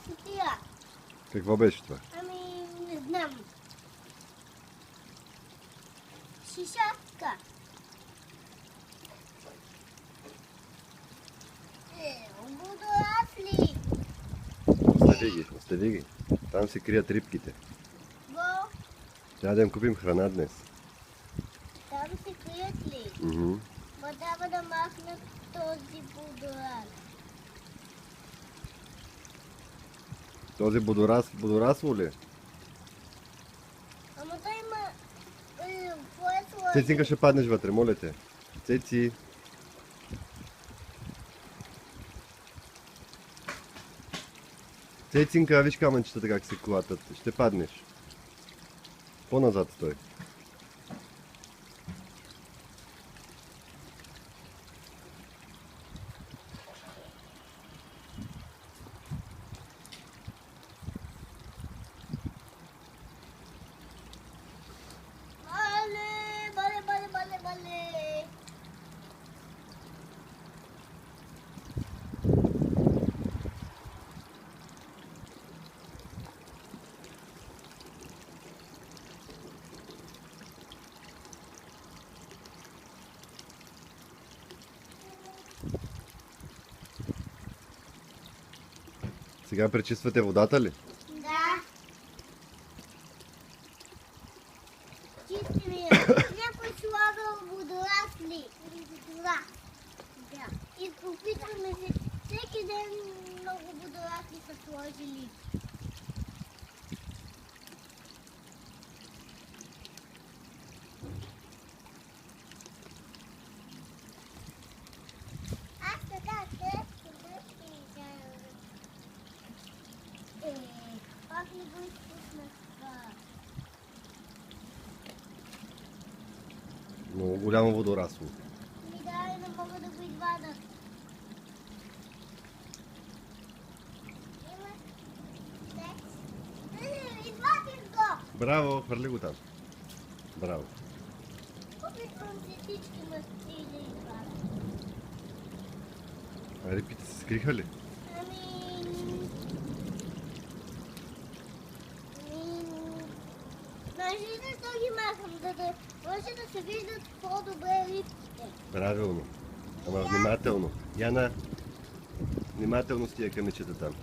Сотира. Какво беше това? Ами, не знам. Шишатка. Водорасли. Остави ги. Там се крият рибките. Во, Трябва да им купим храна днес. там се крият ли? Мгм. Ма трябва да махнат този водорас. Този водорасло ли? Ама той има... какво е сложил? Цецинка, ще паднеш вътре, моля те. Цеци. Цецинка, виж камънчетата как се клатат. Ще паднеш. По-назад стой. Бале. Сега пречиствате водата ли? Да. Чисти ми е. Някой слагал водорасли. Да. И опитваме се всеки ден много водорасли са сложили. Аз така пак не го изпуснах. Много голямо водорасло. Ми да, не мога да го извадя. Има секс. Извадих го! Браво, хвърли го там. Браво. Опитвам се всички мъсти да извадя. А рибките се скриха ли? Ами... Значи защо ги махам, за да може да се виждат по-добре рибките. Правилно. Ама внимателно. Яна, внимателно с тия камъчета там.